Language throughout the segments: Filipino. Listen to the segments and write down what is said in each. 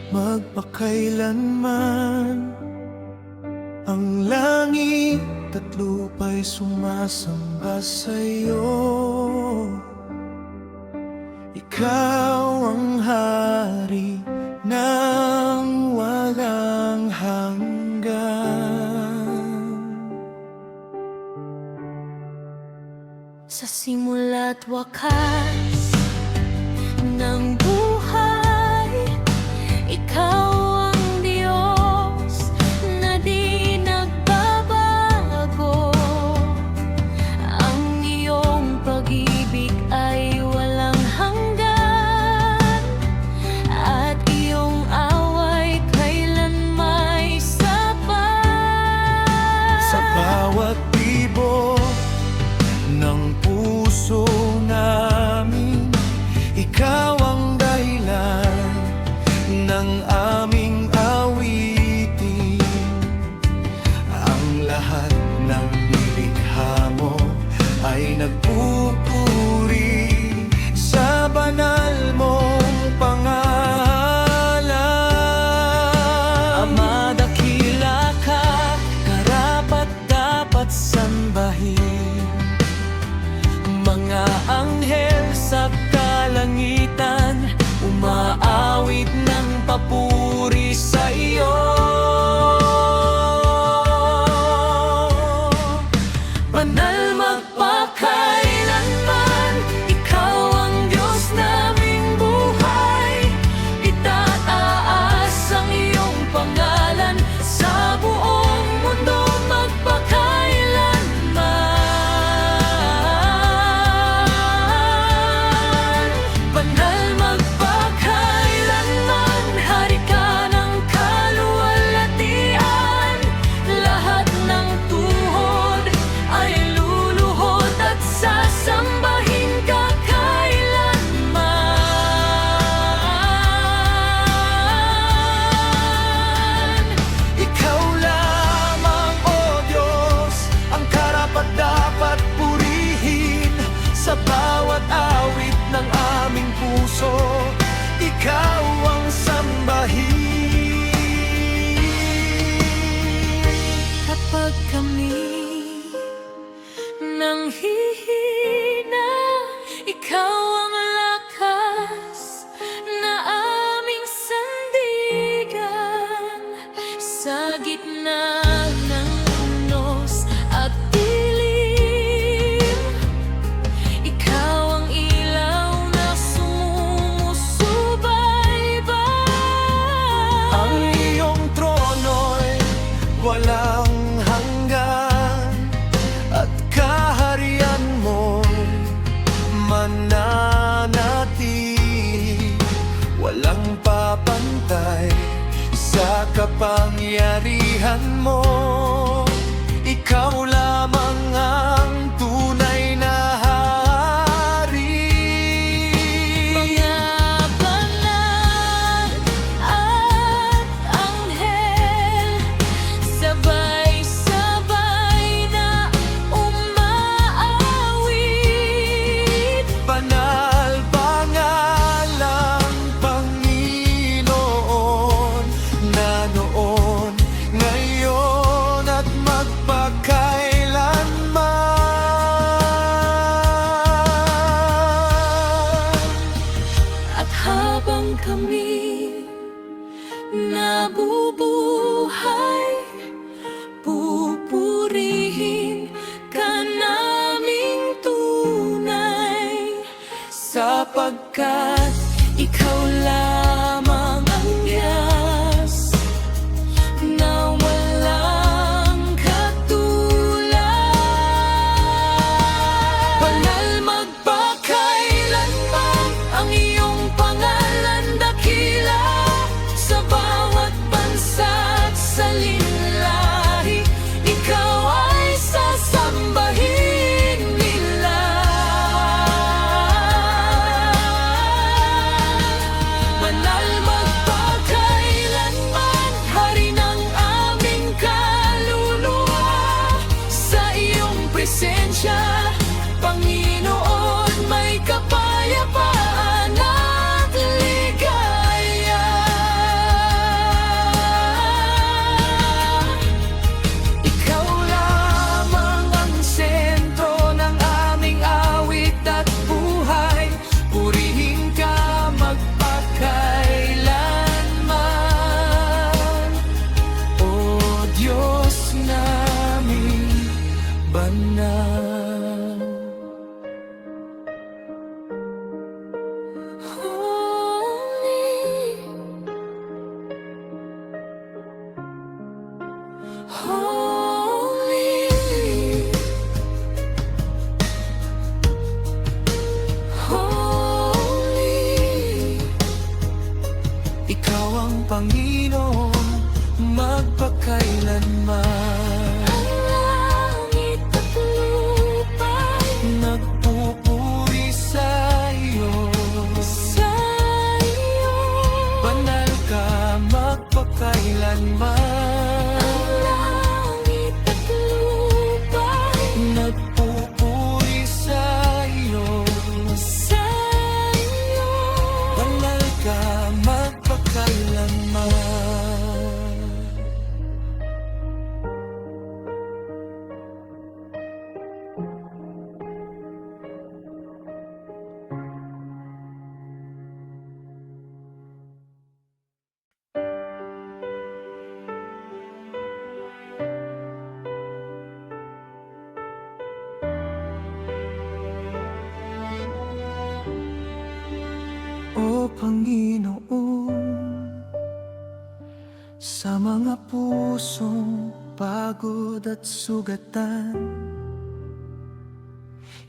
magpakailanman. Ang langit at lupa'y sumasamba sa'yo. Ikaw ang hari ng walang hanggan. Sa simula't wakas ng buhay, ikaw ang Diyos na di nagbabago. Ang iyong pag-ibig ay walang hanggan, at iyong away kailanmay sapat. Sa bawat tibok ng puso namin, ikaw ang dahilan ng aming awitin. Ang lahat ng nilikha mo ay nagpupuri sa banal mong pangalan. Ama, dakila ka, karapat-dapat sambahin. Mga anghel sa kalangitan, umaawit ng papuri sa iyo. Banal magpakailanman, ikaw ang Diyos naming buhay. Itataas ang iyong pangalan sa buong mundo magpakailanman. Banal magpakailanman, hari ka ng kaluwalhatian. Lahat ng tuhod ay luluhod at sasambahin ka kailanman. Ikaw lamang, O Diyos, ang karapat-dapat purihin. Sa bawat awit ng aming puso, ikaw ang sambahin. Kapag kami nanghihina, ikaw ang lakas na aming sandigan. Sa gitna ng unos at dilim, ikaw ang ilaw na sumusubaybay. Ang iyong trono'y walang hanggan, at kaharian mo'y mananatili. Walang papantay sa kapangyarihan mo. Ikaw lamang ang tunay na hari. Mga banal at anghel, sabay-sabay na umaawit. Banal pangalang Panginoon, na noon, ngayon Holy, holy, Ikaw ang Panginoon magpakailanman. ang langit at lupa'y Nagpupuri sa iyo. sa iyo. Banal ka magpakailanman. Ang langit at lupa'y Nagpupuri sa iyo. sa iyo. Banal ka magpakailanman. O Panginoon, sa mga pusong pagod at sugatan,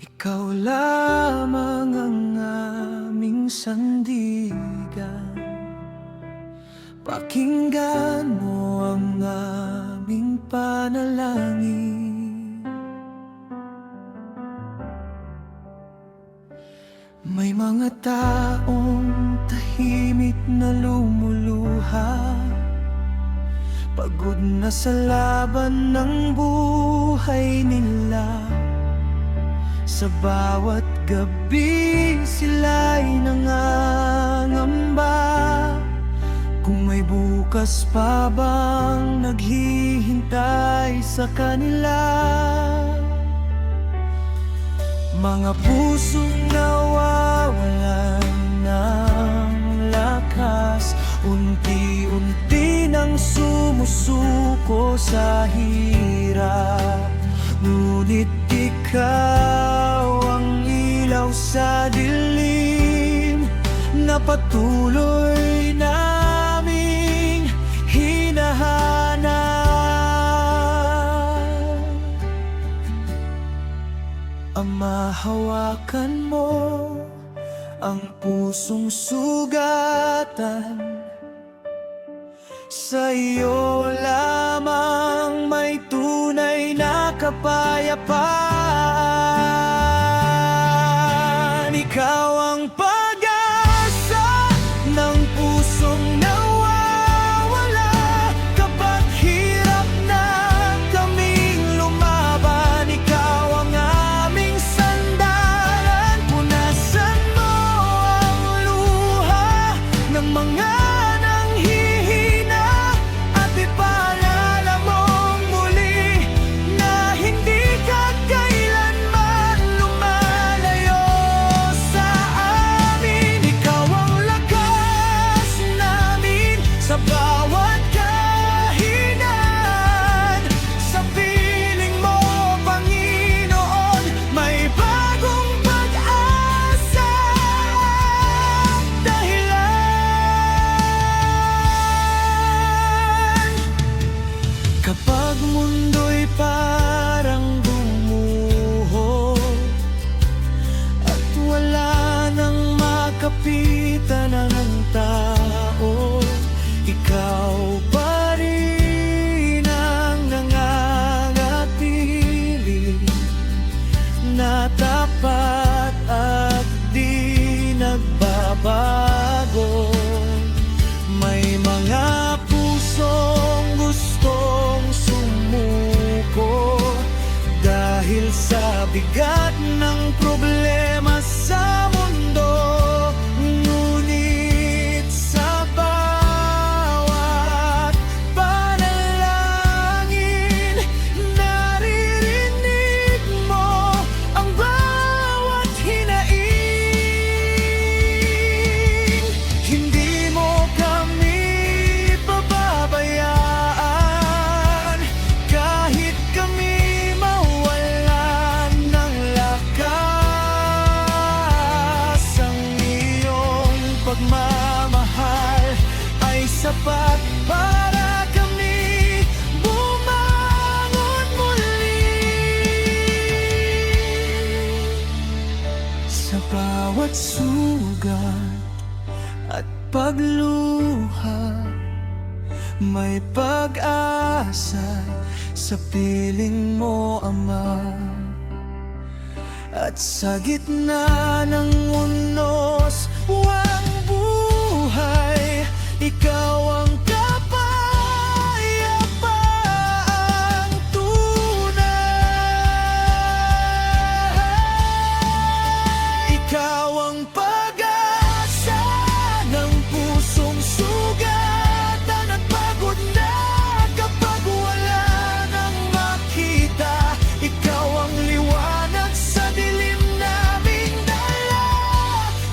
Ikaw lamang ang aming sandigan. Pakinggan mo ang aming panalangin. May mga taong tahimik na lumuluha, pagod na sa laban ng buhay nila. Sa bawat gabi sila'y nangangamba, kung may bukas pa bang naghihintay sa kanila. Mga pusong nawawalan ng lakas, unti-unti nang sumusuko sa hirap. Ngunit ikaw ang ilaw sa dilim na patuloy naming hinahanap. Ama, hawakan mo ang pusong sugatan. Sa iyo lamang may tunay na kapayapaan. Ikaw ang pag-asa ng pusong nawawala. Kapag hirap na kaming lumaban, ikaw ang aming sandalan. Punasan mo ang luha ng mga nanghihina at ipaalala mong muli na hindi ka kailanman lumalayo sa amin. Ikaw ang lakas namin sa bawat kahinaan. Sa piling mo, Panginoon, may bagong pag-asa at dahilan. Kapag mundo'y parang gumuho at wala nang makapitan ng tao, ikaw pa rin ang nangangatili na tapat at di nagbabago. May mga pusong gustong sumuko dahil sa bigat ng problema sa mundo. Ngunit sa bawat panalangin, naririnig mo ang bawat hinaing. Hindi mo kami pababayaan kahit kami mawalan ng lakas. Ang iyong pagmamahal ay sapat para kami bumabangon. bawat sugat at pagluha, may pag-asa sa piling mo, Ama. At sa gitna ng unos, wang buhay, ikaw ang kapayapaang tunay. Ikaw ang pag-asa ng pusong sugatan at pagod na kapag wala nang makita. Ikaw ang liwanag sa dilim naming dala.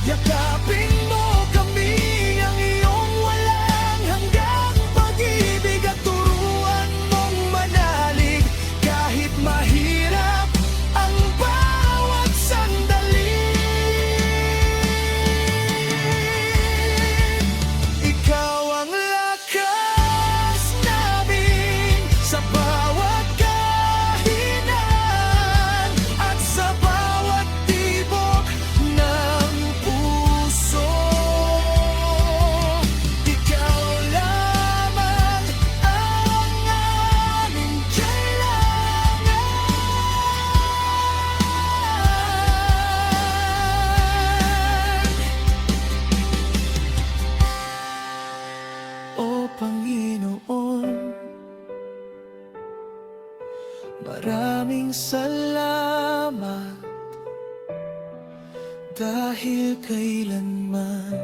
Yakapin mo kami, ang iyong walang hanggang pag-ibig, at turuan mong manalig kahit mahirap ang bawat sandali. Ikaw ang lakas namin sa bawat kahinaan at sa bawat tibok ng puso. Ikaw lamang ang aming kailangan. O Panginoon, maraming salamat dahil kailanman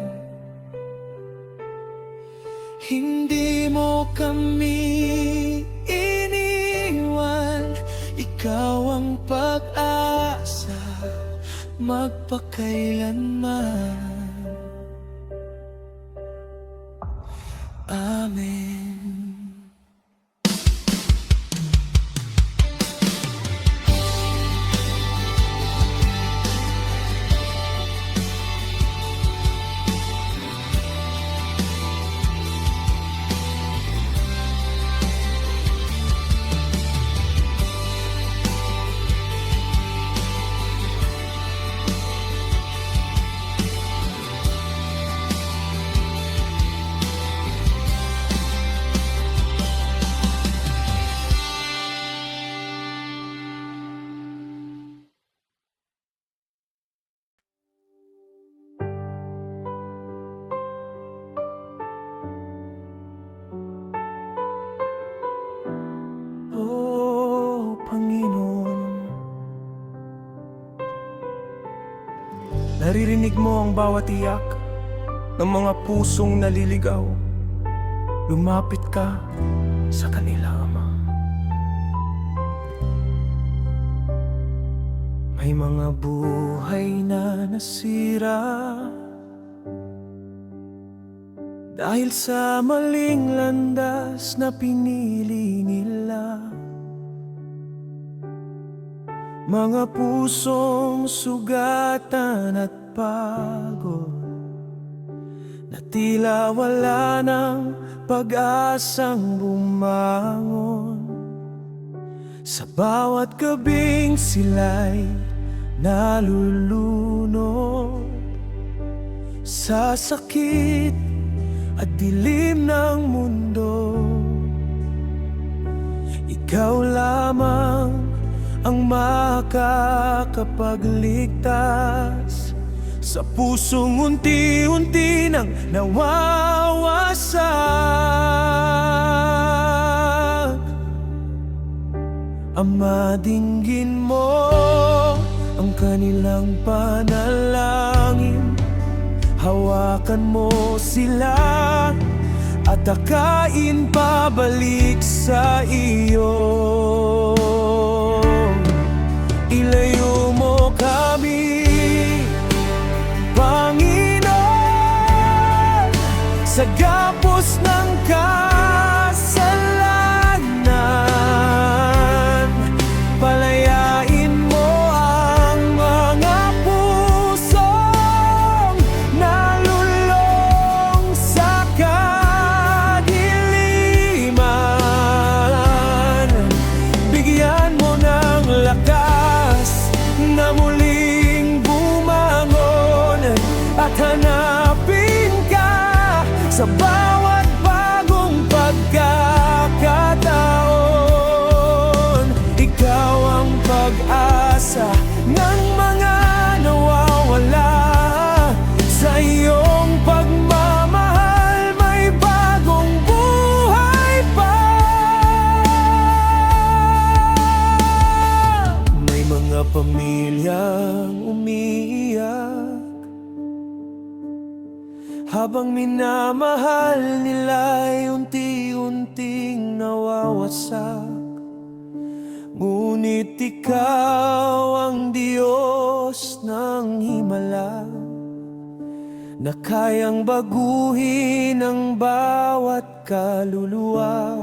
hindi mo kami iniwan. Ikaw ang pag-asa magpakailanman. Amen. O Panginoon, naririnig mo ang bawat iyak ng mga pusong naliligaw. Lumapit ka sa kanila, Ama. May mga buhay na nasira dahil sa maling landas na pinili nila. Mga pusong sugatan at pagod na tila wala ng pag-asang bumangon. Sa bawat gabing sila'y nalulunod sa sakit at dilim ng mundo. Ikaw lamang ang makakapagligtas sa pusong unti-unti nang nawawasak. Ama, dinggin mo ang kanilang panalangin. Hawakan mo sila at akain pabalik sa iyo. Ilayo mo kami, Panginoon, sa gapos ng kasalanan. Palayain mo ang mga pusong nalulong sa kadiliman. Bigyan mo ng lakas na muling bumangon Habang minamahal nila'y unti-unting nawawasak, ngunit ikaw ang Diyos ng himala, na kayang baguhin ang bawat kaluluwa.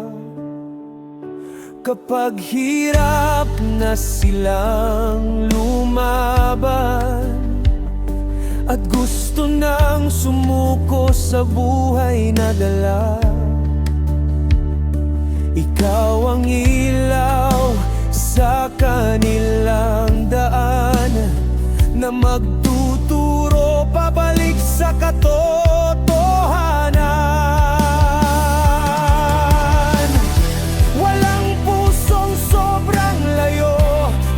Kapag hirap na silang lumaban at gusto nang sumuko sa buhay na dala, ikaw ang ilaw sa kanilang daan, na magtuturo pabalik sa katotohanan. Walang pusong sobrang layo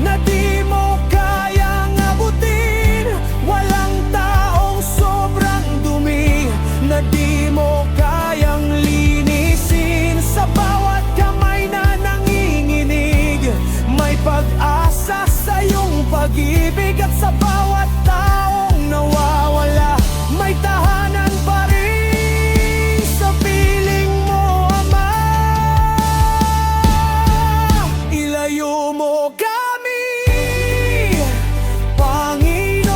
na di mo kayang abutin. Walang taong sobrang dumi na di mo kayang linisin. Sa bawat kamay na nanginginig, may pag-asa sa iyong pag-ibig. At sa bawat taong nawawala, may tahanan pa rin sa piling mo, Ama. Ilayo mo kami, Panginoon,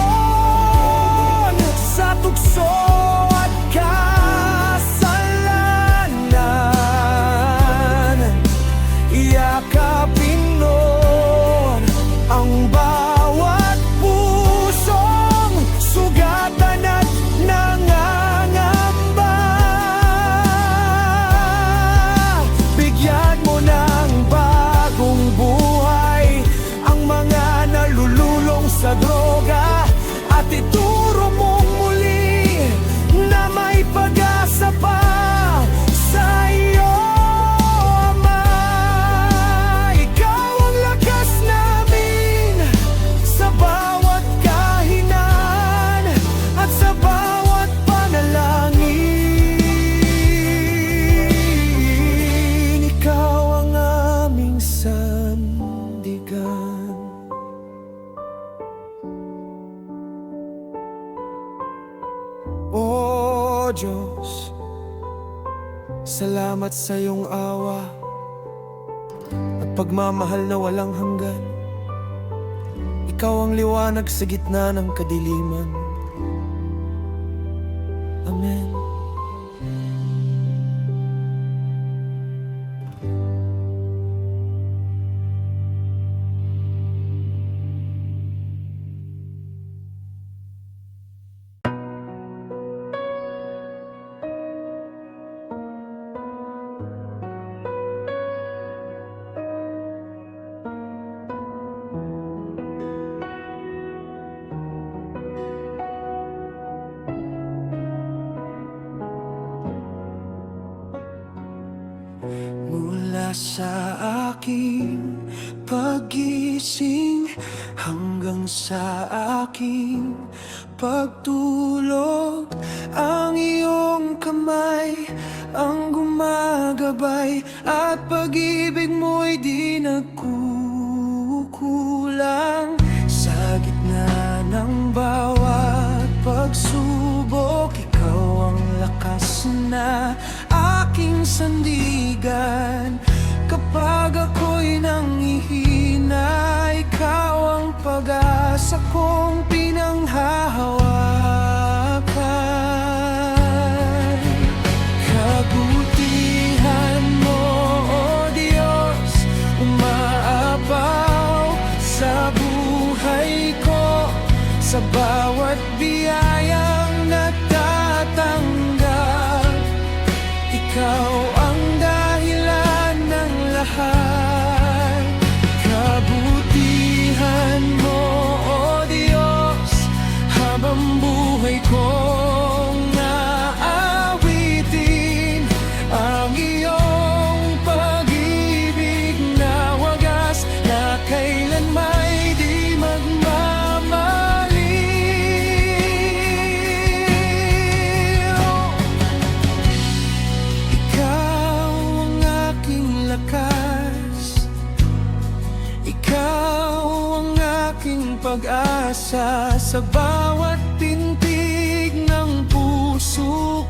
sa tukso at kasalanan. Iyakapin nun ang bawat pusong sugatan at nangangamba. Bigyan mo ng bagong buhay ang mga nalululong sa droga, at ituro mong muli na may pag-asa pa sa iyo, Ama. Ikaw ang lakas namin sa bawat kahinaan at sa bawat panalangin. Ikaw ang aming sandigan. O Diyos, salamat sa iyong awa at pagmamahal na walang hanggan. Ikaw ang liwanag sa gitna ng kadiliman. Amen. Mula sa aking paggising hanggang sa aking pagtulog, ang iyong kamay ang gumagabay, at pag-ibig mo'y di nagkukulang. Sa gitna ng bawat pagsubok, ikaw ang lakas na aking sandigan. Kapag ako'y nanghihina, ikaw ang pag-asa kong pinanghahawakan. Kabutihan mo, O Diyos, umaapaw sa buhay ko, sa bawat biyayang natatanggap. Ikaw ang dahilan ng lahat. Kabutihan mo, O Diyos, habang buhay kong naawitin ang iyong pag-ibig na wagas, na kailanmay di magmamaliw. Ikaw ang aking lakas, ikaw ang aking pag-asa, sa bawat tintig ng puso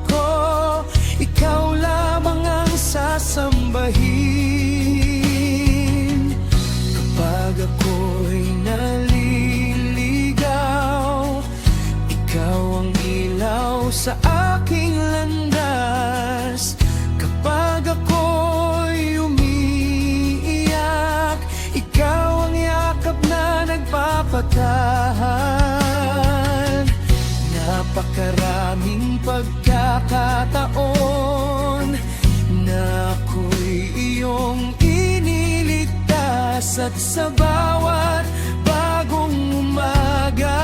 at sa bawat bagong umaga.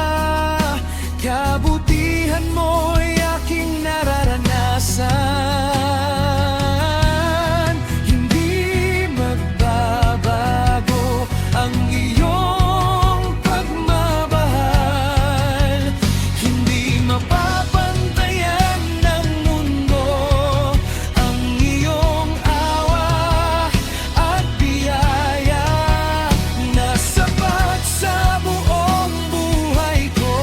Kabutihan mo'y aking nararanasan. Hindi magbabago ang iyong pagmamahal. Hindi mapapantayan ng mundo ang iyong awa at biyaya na sapat sa buong buhay ko.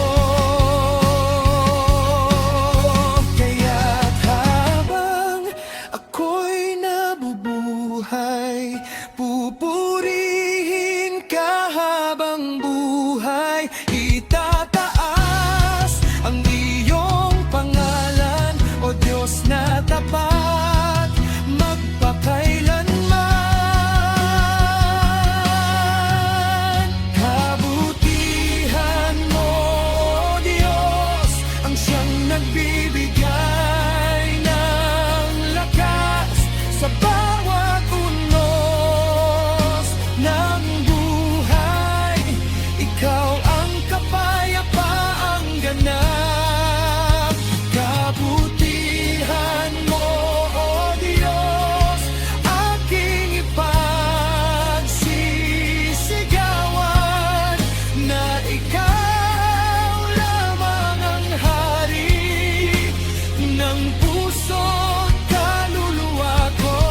Kaya't habang ako'y nabubuhay, pupurihin ka habang buhay. Itataas ang iyong pangalan, O Diyos na tapat, magpakailanman. Kabutihan mo, O Diyos, ang siyang nagbibigay ng lakas sa bawat unos ng buhay. Ikaw ang kapayapaang ganap. Kabutihan mo, O Diyos, aking ipagsisigawan, na ikaw lamang ang hari ng puso't kaluluwa ko.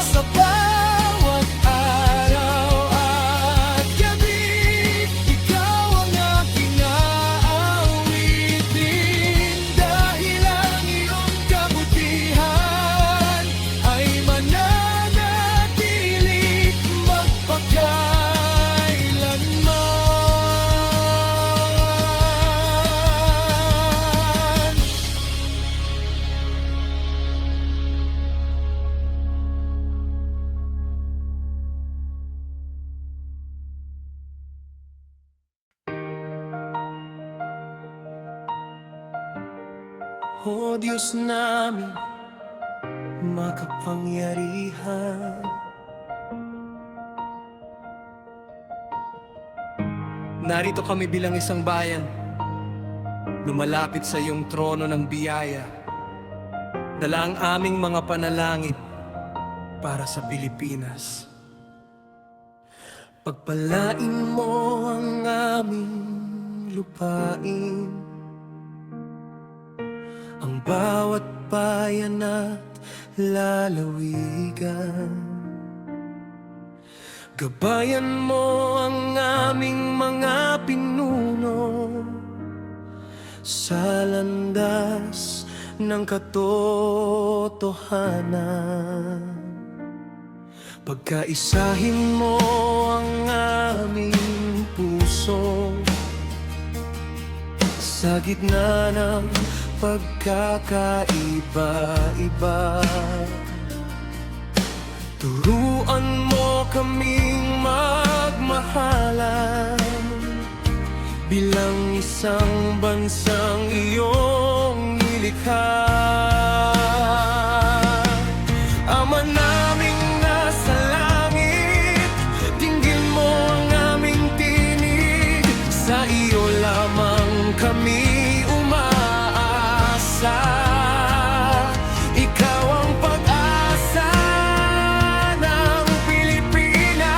Sa bawat araw at gabi, ikaw ang aking aawitin. Dahil ang iyong kabutihan ay mananatili magpakailanman. O Diyos namin, makapangyarihan, narito kami bilang isang bayan, lumalapit sa iyong trono ng biyaya. Dala ang aming mga panalangin para sa Pilipinas. Pagpalain mo ang aming lupain, ang bawat bayan at lalawigan. Gabayan mo ang aming mga pinuno sa landas ng katotohanan. Pagkaisahin mo ang aming puso sa gitna ng pagkakaiba-iba. Turuan mo kaming magmahalan bilang isang bansang iyong nilikha. Ama naming nasa langit, dinggin mo ang aming tinig. Sa iyo lamang kami umaasa. Ikaw ang pag-asa ng Pilipinas.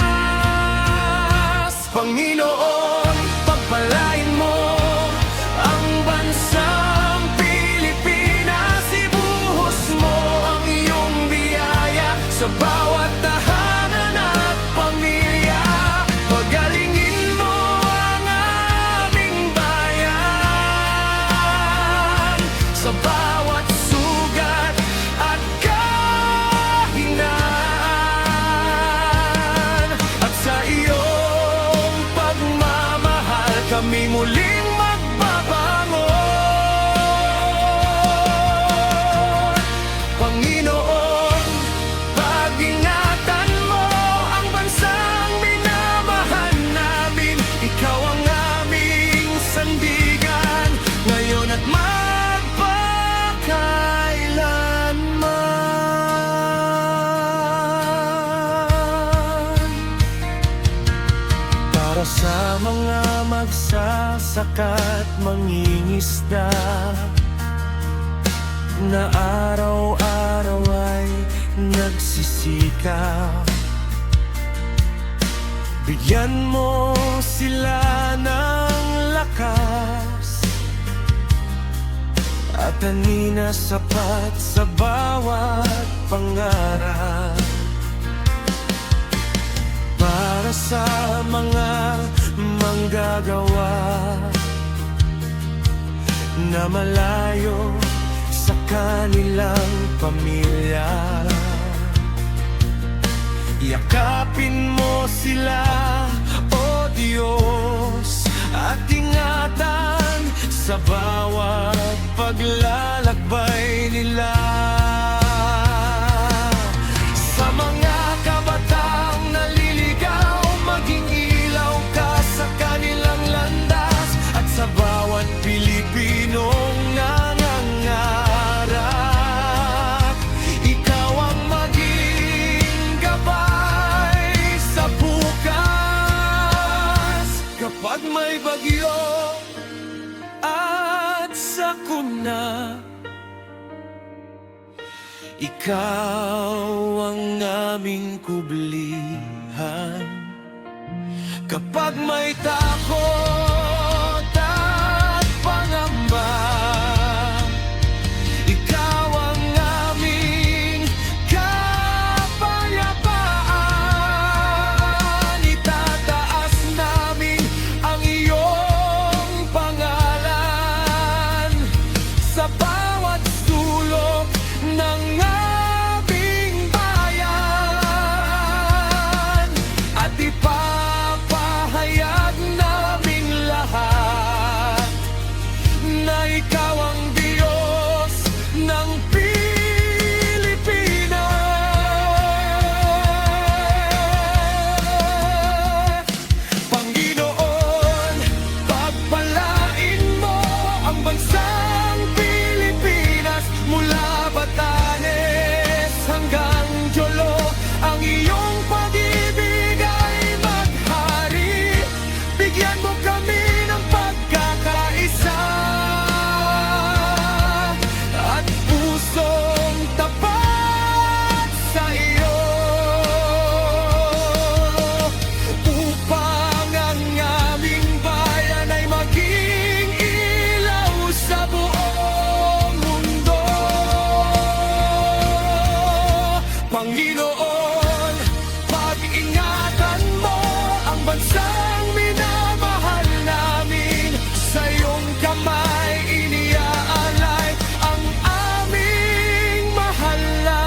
Panginoon, pagpalain mo ang bansang Pilipinas. at mangingisda na araw-araw ay nagsisikap. Bigyan mo sila ng lakas at anina sapat sa bawat pangarap. Para sa mga manggagawa na malayo sa kanilang pamilya, yakapin mo sila, O Diyos, at ingatan sa bawat paglalakbay nila. Sa mga kabataang naliligaw, maging ilaw ka sa kanilang landas, at sa bawat Pilipinong nangangarap, ikaw ang maging gabay sa bukas. Kapag may bagyo at sakuna, ikaw ang aming kublihan. Kapag may takot at pangamba, ikaw ang aming kapayapaan. Itataas namin ang iyong pangalan sa bawat sulok ng aming bayan, at ipapahayag namin lahat na ikaw ang Diyos ng Pilipinas. Panginoon, pagpalain mo ang bansang Pilipinas, mula Batanes hanggang Jolo. Ang iyong pag-ibig ay maghari, bigyan mo kami ng pagkakaisa at pusong tapat sa iyo, upang ang aming bayan ay maging ilaw sa buong mundo. Panginoon, pag-ingatan mo ang bansang minamahal namin, sa iyong kamay iniaalay ang aming mahal na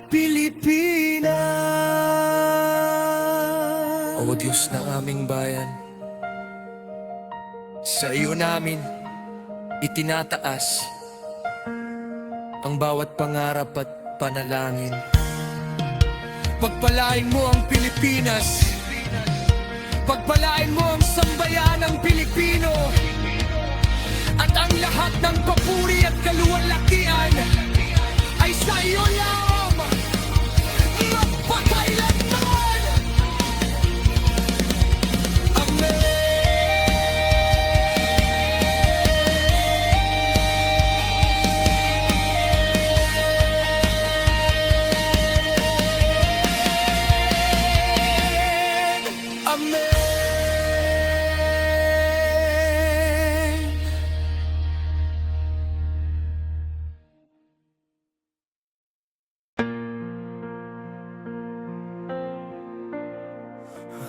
Pilipinas. O Diyos ng aming bayan, sa iyo namin itinataas ang bawat pangarap at panalangin. Pagpalain mo ang Pilipinas, pagpalain mo ang sambayanang Pilipino, at ang lahat ng papuri at kaluwalhatian ay sa iyo lang magpakailanman. Amen. Amen.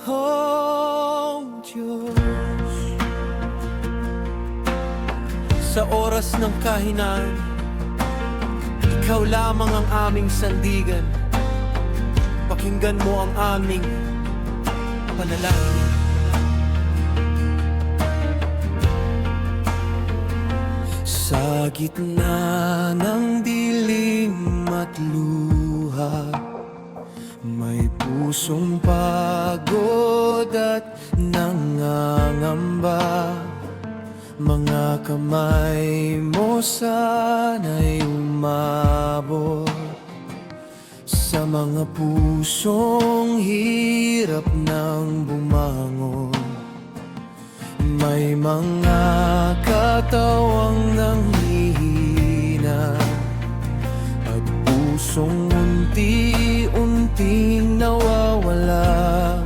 Oh Diyos, sa oras ng kahinaan, ikaw lamang ang aming sandigan. Pakinggan mo ang aming panalangin. Sa gitna ng dilim at luha, may pusong pagod at nangangamba. Mga kamay mo sana'y umabot sa mga pusong hirap ng bumangon. May mga katawang nanghihina at pusong unti-unting nawawala.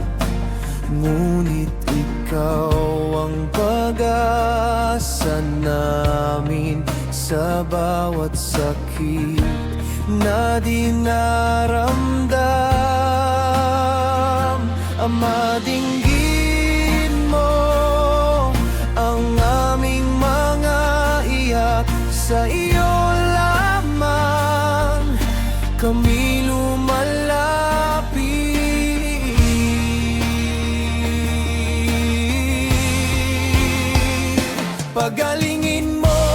Ngunit ikaw ang pag-asa namin sa bawat sakit na dinaramdam. Ama, dinggin mo ang aming mga iyak, sa iyo lamang kami lumalapit. Pagalingin mo,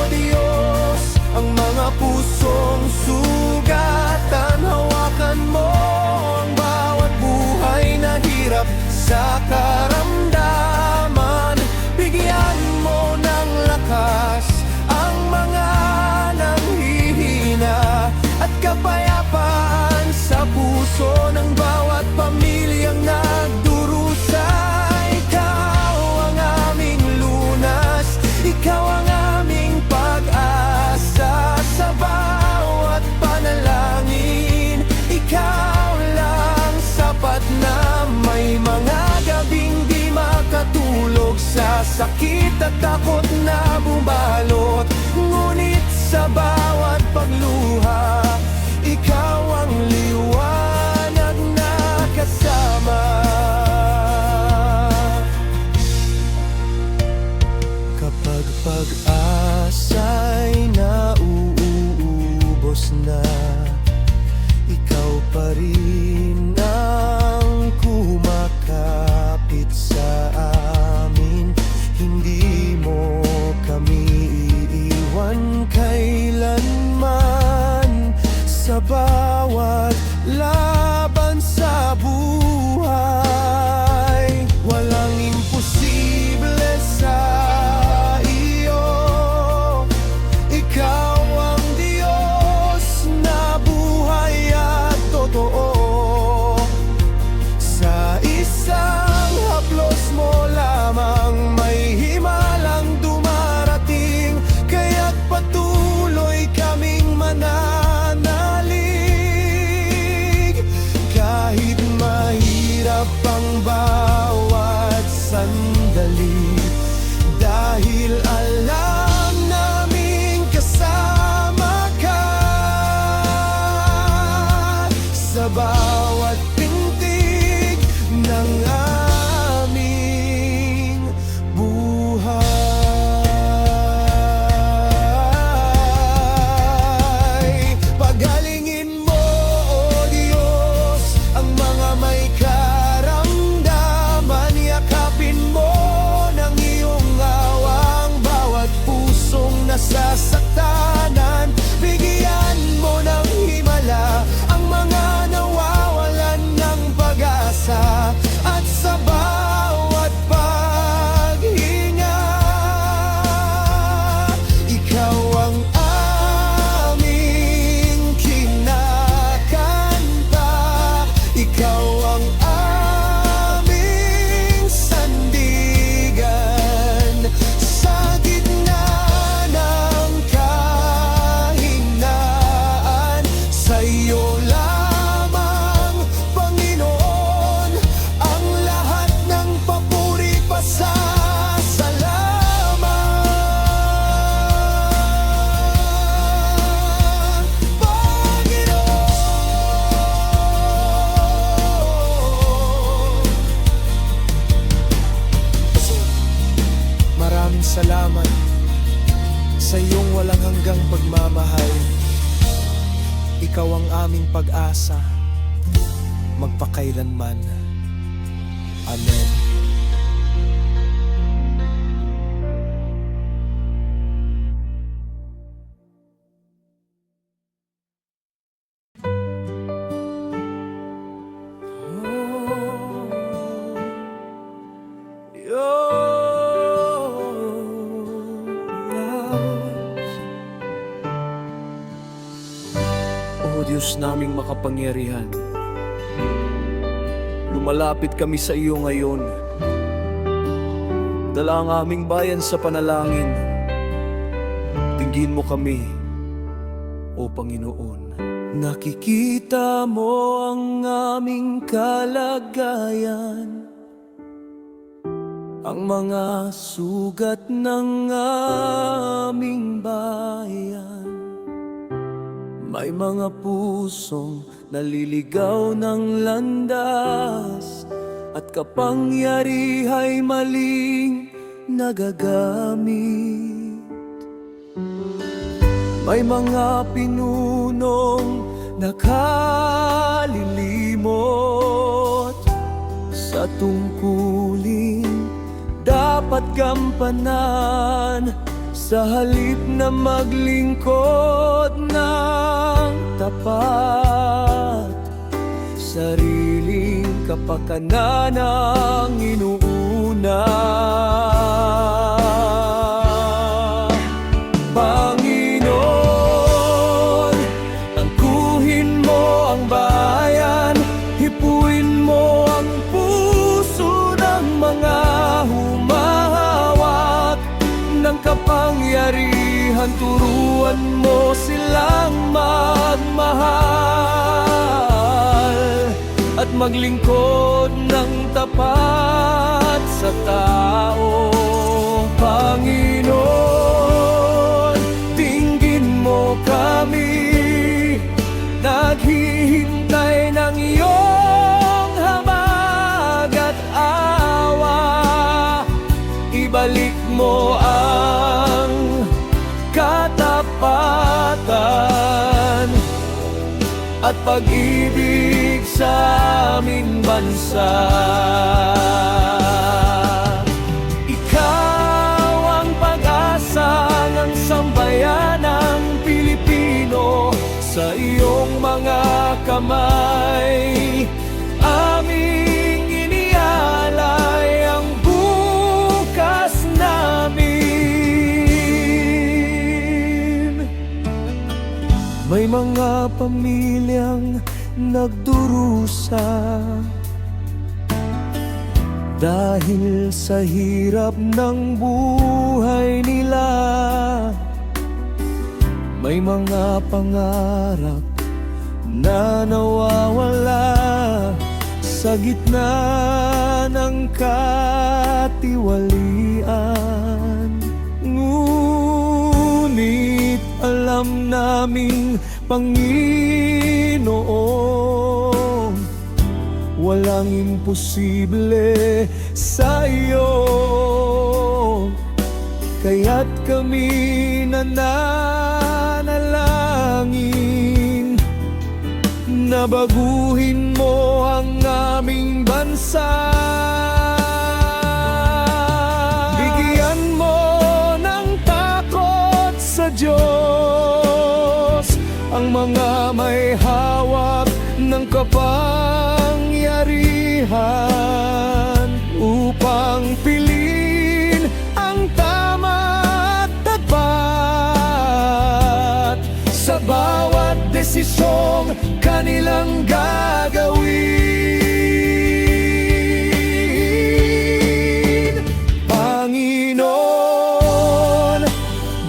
Diyos, ang mga pusong sugatan. Hawakan mo ang bawat buhay na hirap sa karamdaman. Bigyan mo ng lakas ang mga nanghihina at kapayapaan sa puso ng bawat pamilyang nagdurusa. Ikaw ang aming lunas, ikaw ang aming pag-asa sa bawat panalangin. Ikaw lang sapat na may mga gabing di makatulog sa sakit at takot na bumalot. Ngunit sa bawat pagluha, ikaw ang liwanag na kasama. Kapag pag-asa'y nauubos na, ikaw pa rin ang kumakapit sa amin. Hindi mo kami iiwan kailanman. Sa bawat laban sa buhay, walang imposible sa iyo. Ikaw ang Diyos na buhay at totoo. Sa isang haplos mo lamang may himalang dumarating, kaya't patuloy kaming mananalig. Kahit mahirap ang bawat sandali, dahil alam naming kasama ka sa bawat pintig ng aming buhay. Pagalingin mo, O Diyos, ang mga may karamdaman. Yakapin mo ng iyong awang bawat pusong nasasaktanan. Bigyan mo ng himala ang mga nawawalan ng pag-asa, at sa bawat paghinga, ikaw ang aming kinakanta. Ikaw ang aming sandigan sa gitna ng kahinaan. Sa iyo lamang, Panginoon, ang lahat ng papuri, pasasalamat, Panginoon. Maraming salamat sa iyong walang hanggang pagmamahal. Ikaw ang aming pag-asa magpakailanman. Amen. O Diyos naming makapangyarihan, lumalapit kami sa iyo ngayon. Dala ang aming bayan sa panalangin. Tingin mo kami, O Panginoon. Nakikita mo ang aming kalagayan, ang mga sugat ng aming bayan. May mga pusong naliligaw ng landas, at kapangyariha'y maling nagagamit. May mga pinunong nakalilimot sa tungkulin dapat gampanan, sa halip na maglingkod ng tapat. Sariling kapakanan ang inuuna. Panginoon, tangkuhin mo ang bayan, hipuin mo ang puso ng mga humahawak ng kapangyarihan. Turuan mo silang magmahal at maglingkod ng tapat sa tao. Panginoon, dinggin mo kami, naghihintay ng iyong habag at awa. Ibalik mo ang katapatan at pag-ibig sa aming bansa. Ikaw ang pag-asa ng sambayanang Pilipino. Sa iyong mga kamay aming inialay ang bukas namin. May mga pamilyang nagdurusa dahil sa hirap ng buhay nila. May mga pangarap na nawawala sa gitna ng katiwalian. Ngunit alam naming Panginoon, walang imposible sa iyo. Kaya't kami nananalangin na baguhin mo ang aming bansa. Bigyan mo ng takot sa Diyos ang mga may hawak ng kapangyarihan, upang piliin ang tama at tapat sa bawat desisyong kanilang gagawin. Panginoon,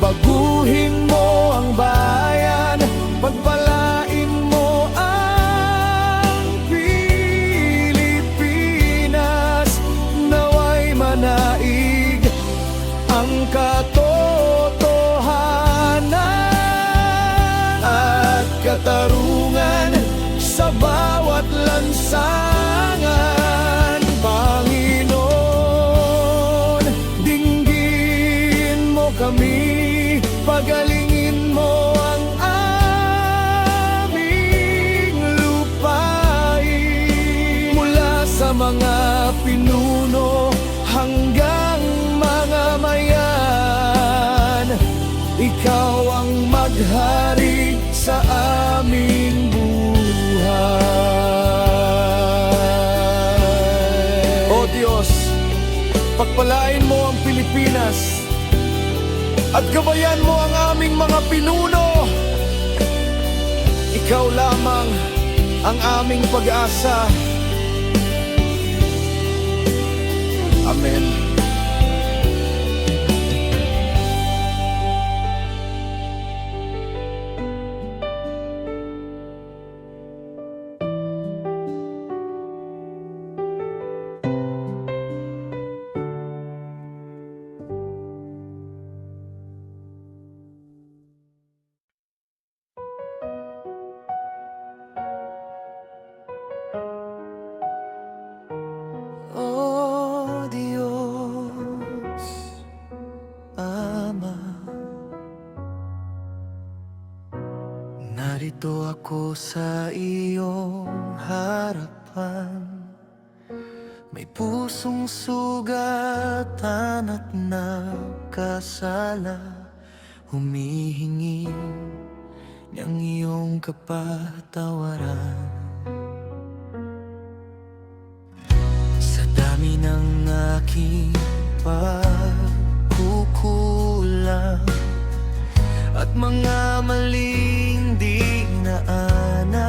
baguhin mo ang bayan, pagpalain mo ang Pilipinas. Naway manaig ang katotohanan at katarungan sa bawat lansangan. Panginoon, dinggin mo kami, pagalingin mo ang aming lupain. Mula sa mga pinuno hanggang mga mayan, ikaw ang maghari sa aming buhay. O Diyos, pagpalain mo ang Pilipinas at gabayan mo ang aming mga pinuno. Ikaw lamang ang aming pag-asa. Amen. Narito ako sa iyong harapan, may pusong sugatan at nagkasala, humihingi ng iyong kapatawaran. Sa dami ng aking pagkukulang at mga maling dinaanan,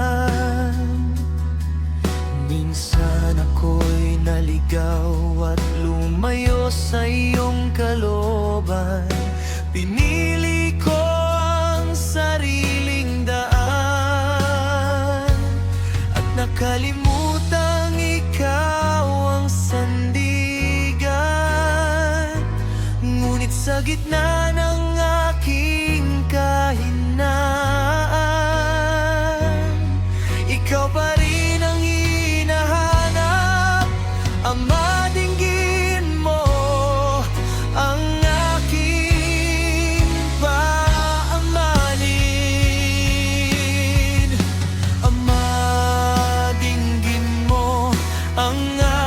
minsan ako'y naligaw at lumayo sa iyong kalooban. Pinili ko ang sariling daan at nakalimutang ikaw ang sandigan. Ngunit sa gitna ng aking kahinaan, ikaw pa rin ang hinahanap. Ama, dinggin mo ang aking paamanin. Ama, dinggin mo ang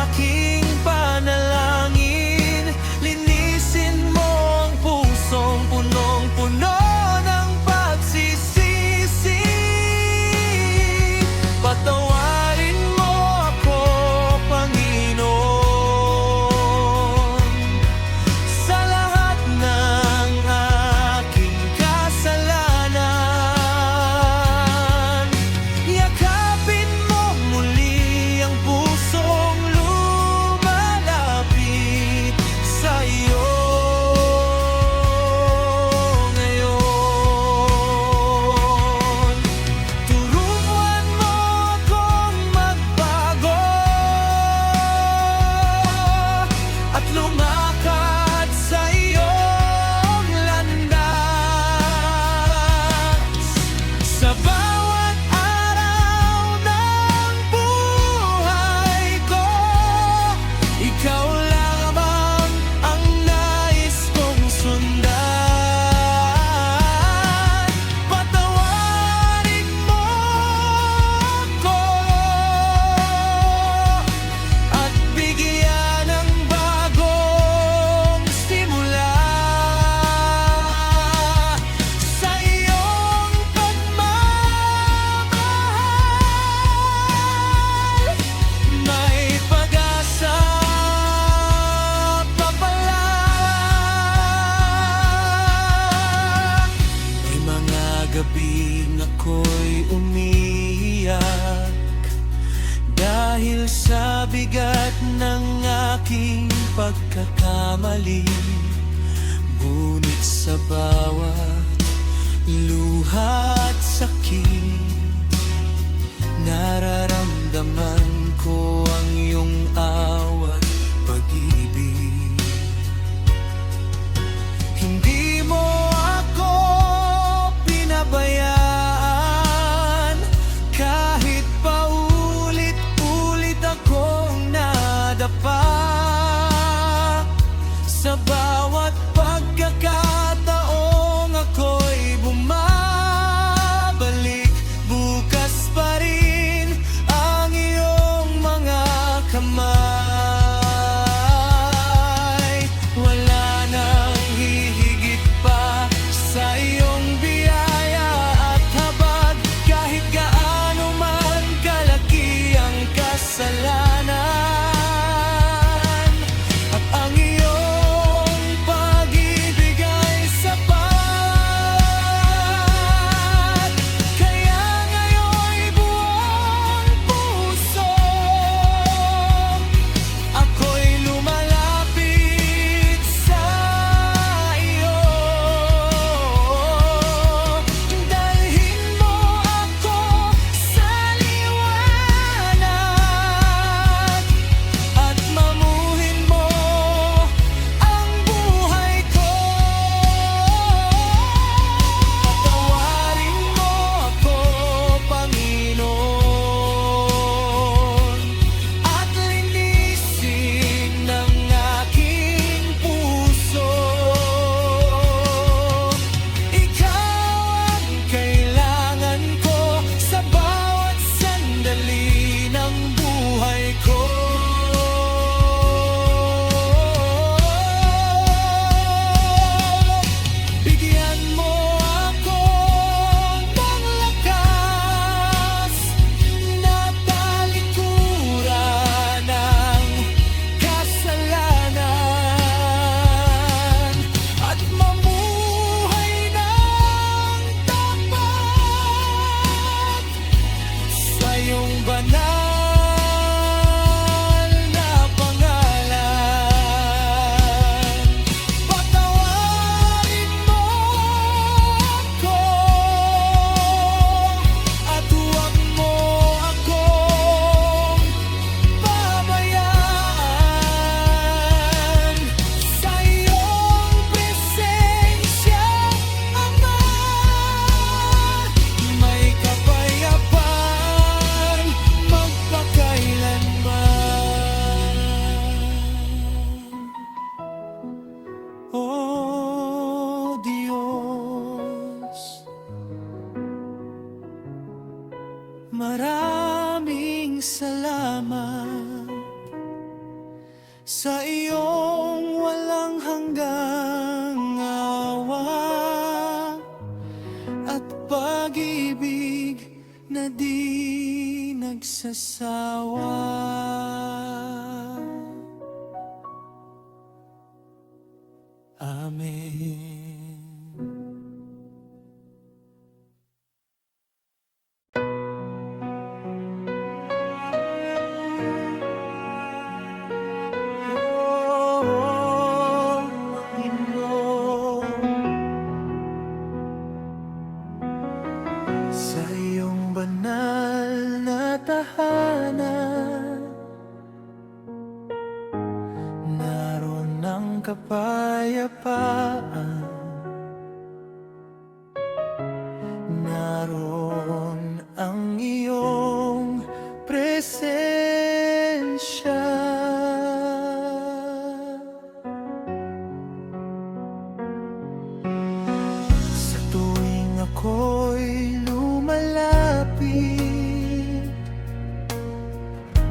aking panalangin. Linisin mo ang pusong punong-puno ng pagsisisi. Patawarin mo ako, Panginoon, sa lahat ng aking kasalanan. Yakapin mo muli ang pusong lumalapit sa iyo ngayon. Turuan mo akong magbago at lumakad sa iyong landas. Sa bawat araw ng buhay ko, ikaw lamang ang nais kong sundan. Patawarin mo ako at bigyan ng bagong simula. Sa iyong pagmamahal, may pag-asa pa pala. May mga gabing ako'y umiiyak dahil sa bigat ng aking pagkakamali. Ngunit sa bawat luha at sakit, nararamdaman ko ang iyong awa't pag-ibig. Hindi mo ako pinabayaan kahit paulit-ulit akong nadapa. Sa bawat pagkakataong ako Maraming salamat sa iyong walang hanggang awa at pag-ibig na di nagsasawa. Amen. Sa iyong banal na tahanan, naroon ang kapayapaan, naroon ang iyong presensya. Sa tuwing ako'y lumalapit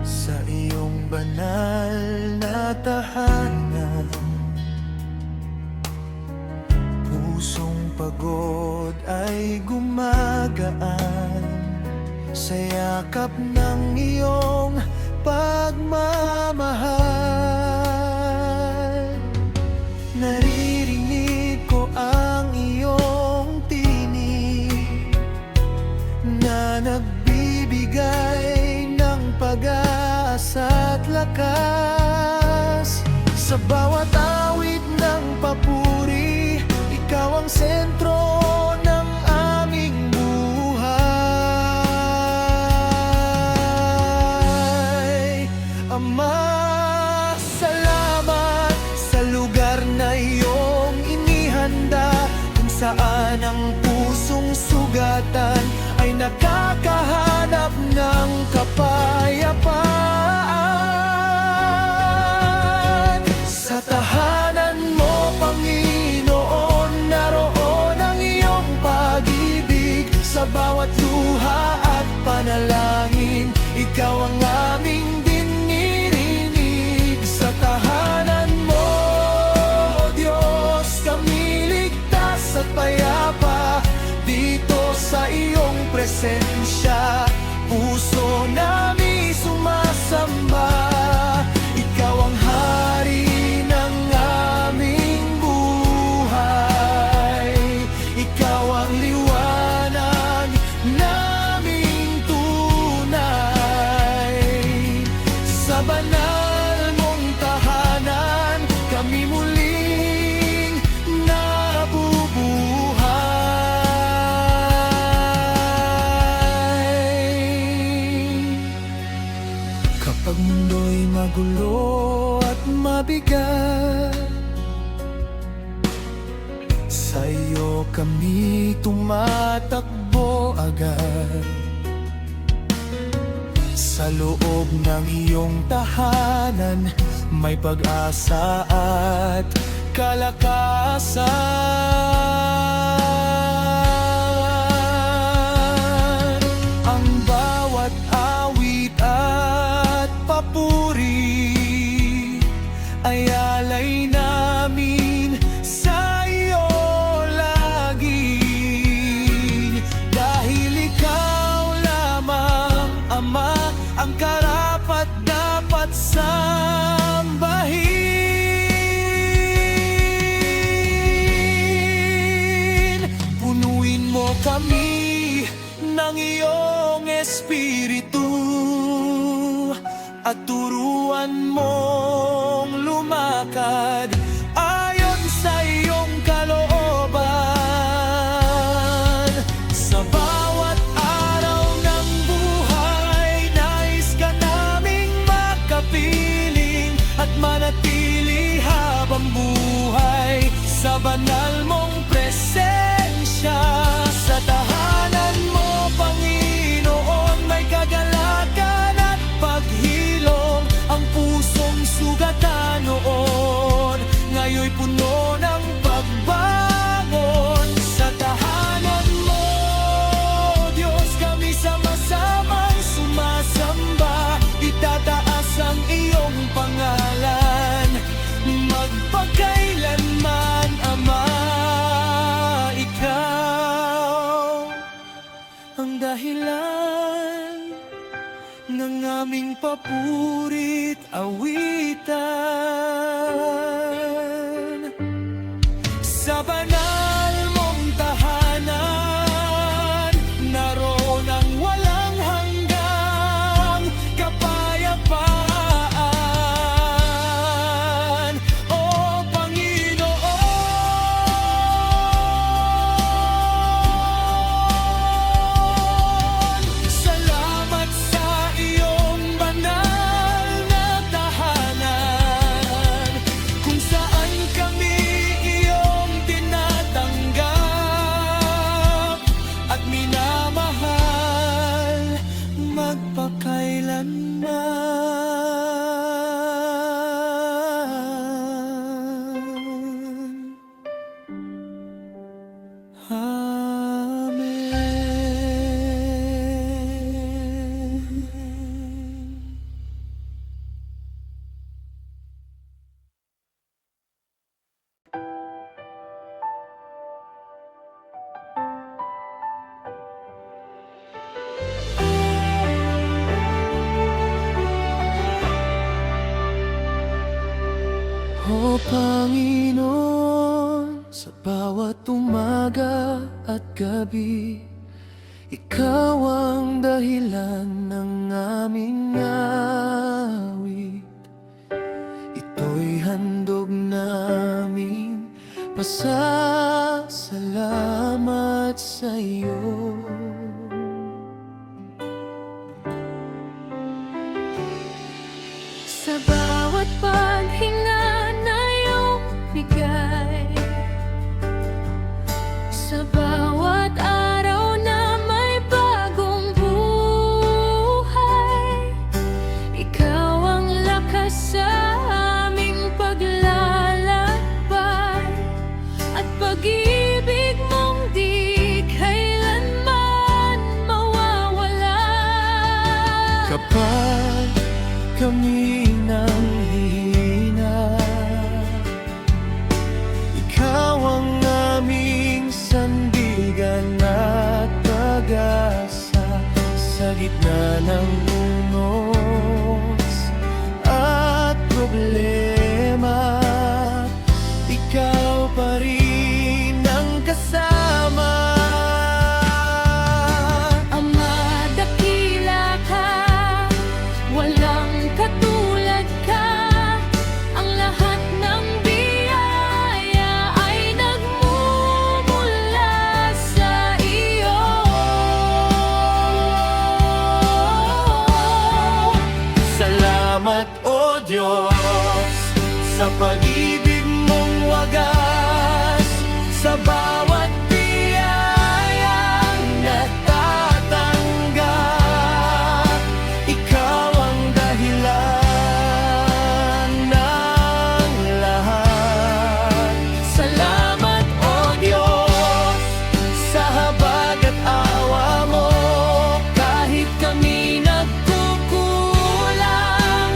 sa iyong banal na tahanan, pusong pagod ay gumagaan sa yakap ng iyong pagmamahal. Naririnig ko ang iyong tinig na nagbibigay ng pag-asa at lakas. Sa bawat awit ng papuri, ikaw ang sentro ng aming buhay. Ama, salamat sa lugar na iyong inihanda, kung saan ang pusong sugatan ay nakakahanap ng kapayapaan. Sa tahanan mo, Panginoon, naroon ang iyong pag-ibig. Sa bawat luha at panalangin, ikaw ang aming dinirinig. Sa tahanan mo, O Diyos, kami ligtas at payapa. Dito sa iyong presensya, puso namin sumasamba. Ikaw ang hari ng aming buhay, ikaw ang liwanag naming tunay. Sa banal mong tahanan, kami muling nabubuhay. Kapag mundo'y magulo at mabigat, sa iyo kami tumatakbo agad. Sa loob ng iyong tahanan, may pag-asa at kalakasan. Ang bawat awit at papuri ay alay namin sa iyo lagi. Dahil ikaw lamang, Ama, ang karapat dapat sambahin. Punuin mo kami ng iyong espiritu at turuan mong lumakad ayon sa iyong kalooban. Sa bawat araw ng buhay, nais ka naming makapiling at manatili habang buhay sa banal mong presensya. Sa tahanan mo, Panginoon, may kagalakan at paghilom. Ang pusong sugat dahilan ng aming papurit awitan. Sa banal mong tahanan, naroon ang walang hanggang kapayapaan. O Panginoon, salamat sa iyong banal na tahanan, kung saan kami iyong tinatanggap at minamahal magpakailanman. Amen. O Panginoon, sa bawat umaga at gabi, Ikaw ang dahilan ng aming awit. Ito'y handog namin pasasalamat sa iyo. Sa bawat paghinga na iyong bigay, sa bawat araw na may bagong buhay, ikaw ang lakas sa aming paglalakbay, at pag-ibig mong di kailanman mawawala. Kapag kami nanghihina, Ikaw ang aming sandigan at pag-asa. Sa gitna ng unos at problema, Ikaw pa rin ang kasama. Ama, dakila ka, walang katulad ka. Ang lahat ng biyaya ay nagmumula sa iyo. Salamat, O Diyos, sa pag-ibig mong wagas, sa bawat biyayang natatanggap. Ikaw ang dahilan ng lahat. Salamat, O Diyos, sa habag at awa mo. Kahit kami nagkukulang,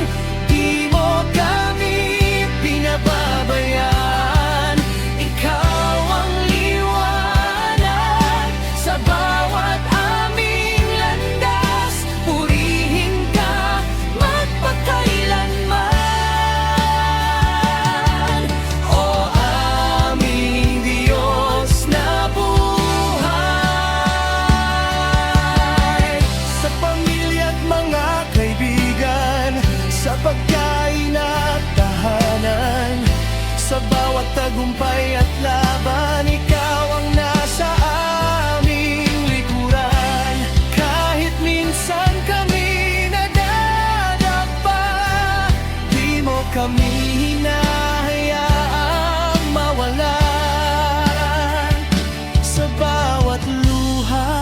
di mo kami pinababayaan. Ikaw ang liwanag sa bawat aming landas. Purihin ka magpakailanman, O aming Diyos na buhay. Sa pamilya at mga kaibigan, sa pagkain at tahanan, sa bawat tagumpay at laban, Ikaw ang nasa aming likuran. Kahit minsan kami nadadapa, di mo kami hinahayaang mawalan. Sa bawat luha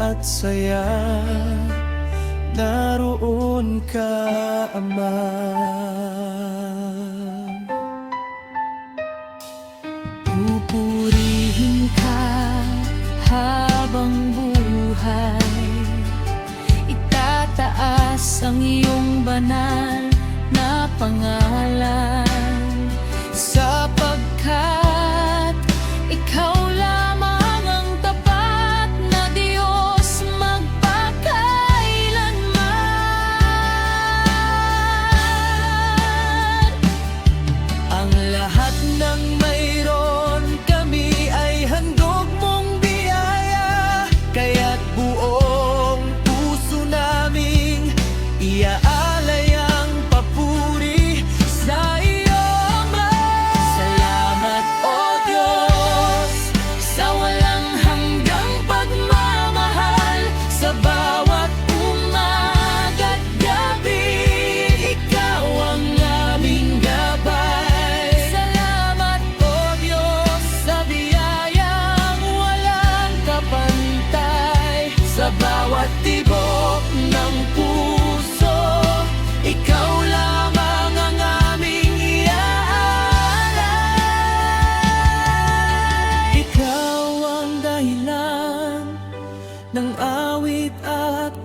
at saya, naroon ka, Ama. Pupurihin ka habang buhay, itataas ang iyong banal na pangalan, sapagkat ikaw lamang ang tapat na Diyos.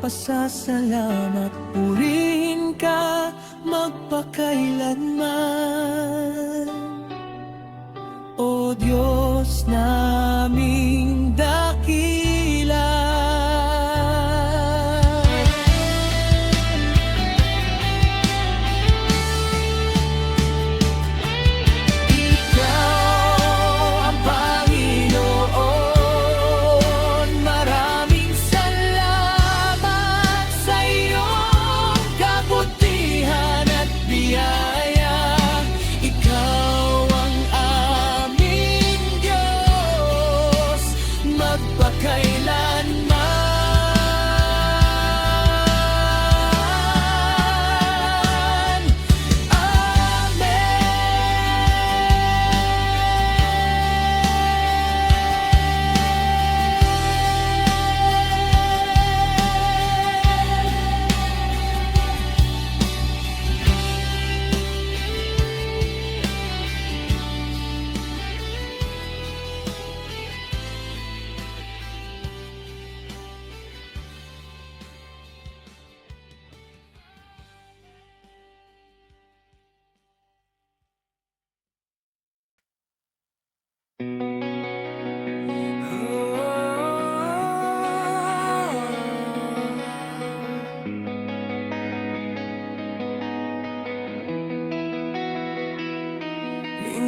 pasasalamat, purihin ka magpakailanman. O Diyos naming dakila.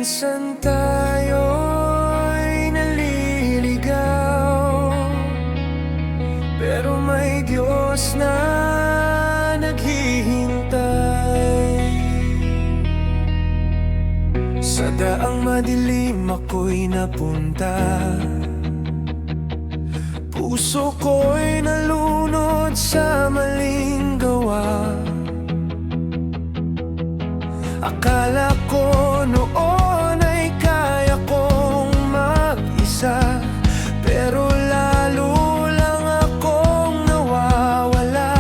Minsan tayo'y naliligaw, pero may Diyos na naghihintay. Sa daang madilim ako'y napunta, puso ko'y nalunod sa maling gawa. Akala ko noon ay kaya kong mag-isa, pero lalo lang akong nawawala.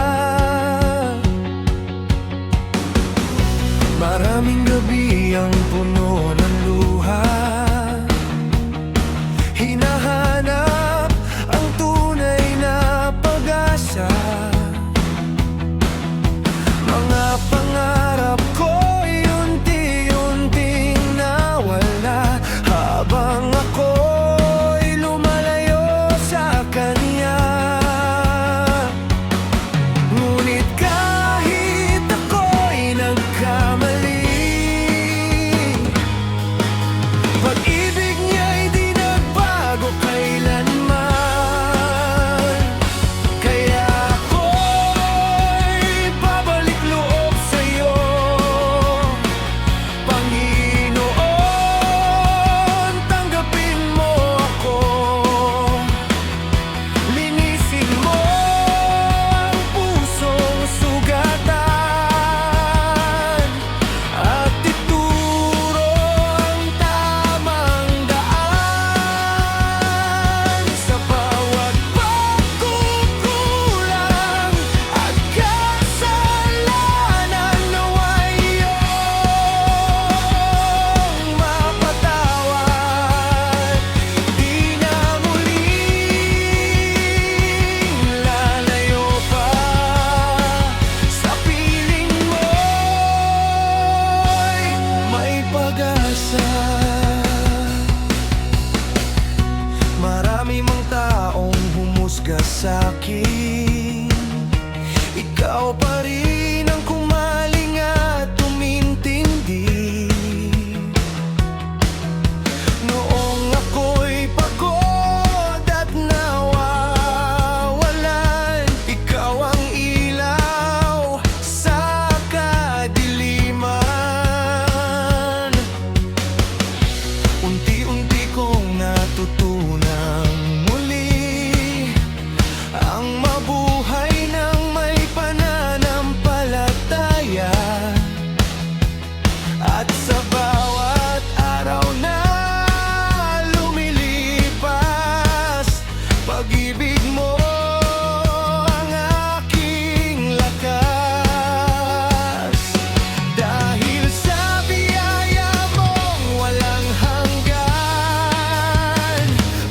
Maraming gabi ang puno ng luha, hinahanap ang tunay na pag-asa. Mga pangarap ko habang ako'y lumalayo sa Kanya. Ngunit kahit ako'y nagkamali, pag-ibig niya'y di nagbago kailanman. Kaya ako'y babalik loob sa'yo, Panginoon. Marami mang taong humusga sa'kin, ikaw pa rin ang kumaling at tumintindi. Noong ako'y pagod at nawawalan, ikaw ang ilaw sa kadiliman. Unti-unti kong natutunan muli ang mabuhay ng may pananampalataya. At sa bawat araw na lumilipas, pag-ibig mo ang aking lakas. Dahil sa biyaya mong walang hanggan,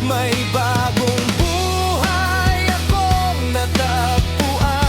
may bagong buhay akong natagpuan.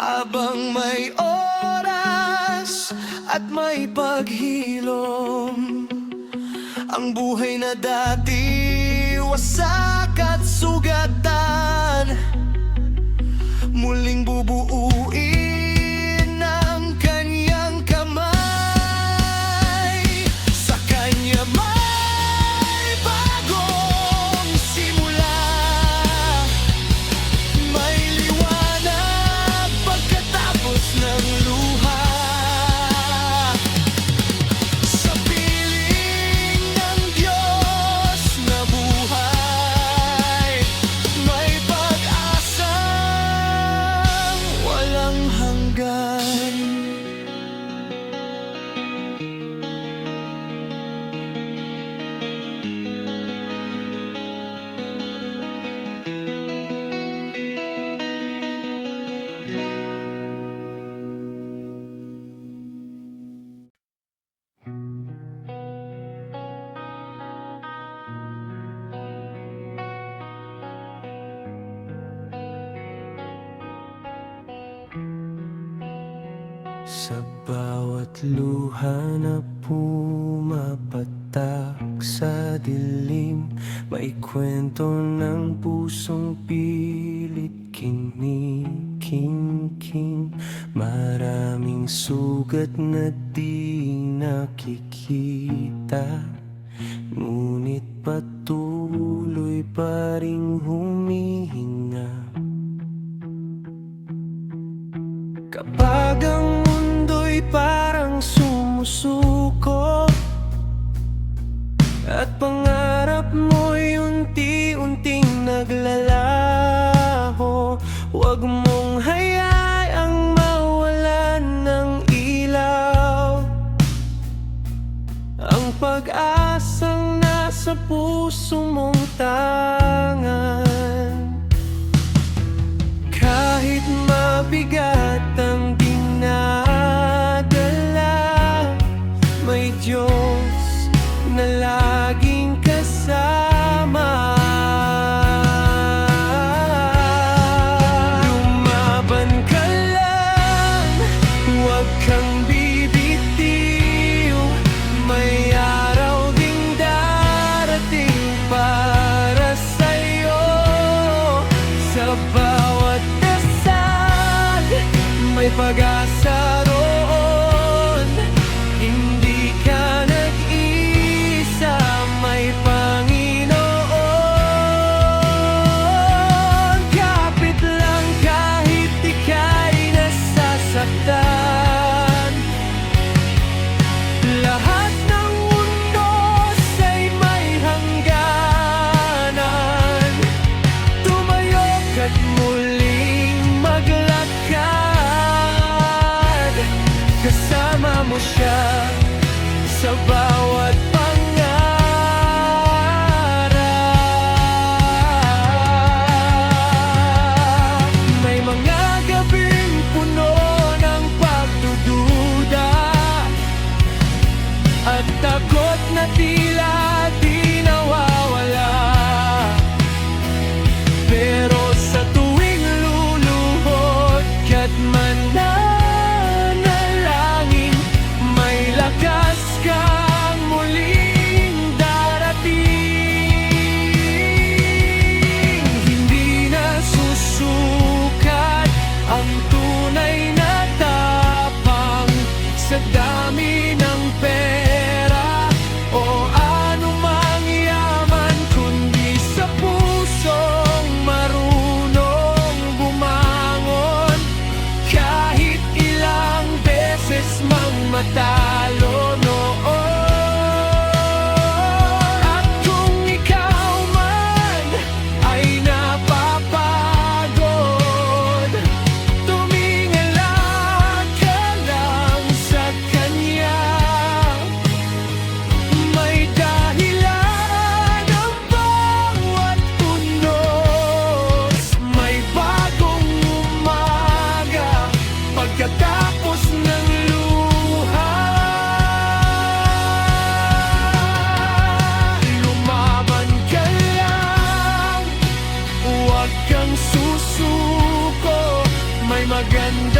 Habang may oras at may paghilom, ang buhay na dati wasak at sugatan, muling bubuuin ng kanyang kamay. Sa kanya may bagong simula, may liwanag pagkatapos ng luha. Sa piling ng Diyos na buhay, may pag-asang walang hanggan. Sa bawat luha na pumapatak sa dilim, may kwento ng pusong pilit kinikingking. Maraming sugat na di nakikita, ngunit patuloy pa ring humihinga. Kapag ang mundo'y parang sumusuko at pangarap mo'y unti-unting naglalaho, huwag mong hayaang mawalan ng ilaw ang pag-asang nasa puso mong tangan. Kahit mabigat ang dinadala, may Diyos na laging kasama. Lumaban ka lang, huwag kang bibitiw, may araw ding darating para sa'yo. Sa bawat dasal, may pag-asa roon. Hindi ka nag-isa, may Panginoon. Kapit lang kahit ika'y nasasaktan, lahat ng undos ay may hangganan. Tumayo ka't muling maglakad, kasama mo siya sa bawat pangarap. May mga gabing puno ng pagdududa at takot na tila di nawawala, pero sa tuwing luluhod ka't mananalangin, may lakas kang muling darating. Hindi na susukat ang tunay na tapang sa dami ng pera o anumang yaman, kundi sa pusong marunong bumangon. Kahit ilang beses mang matalo noon, at kung ikaw man ay napapagod, tumingala ka lang sa Kanya. May dahilan ang bawat unos, may bagong umaga pagkatapos ng luha. Lumaban ka lang, huwag kang susuko, may maganda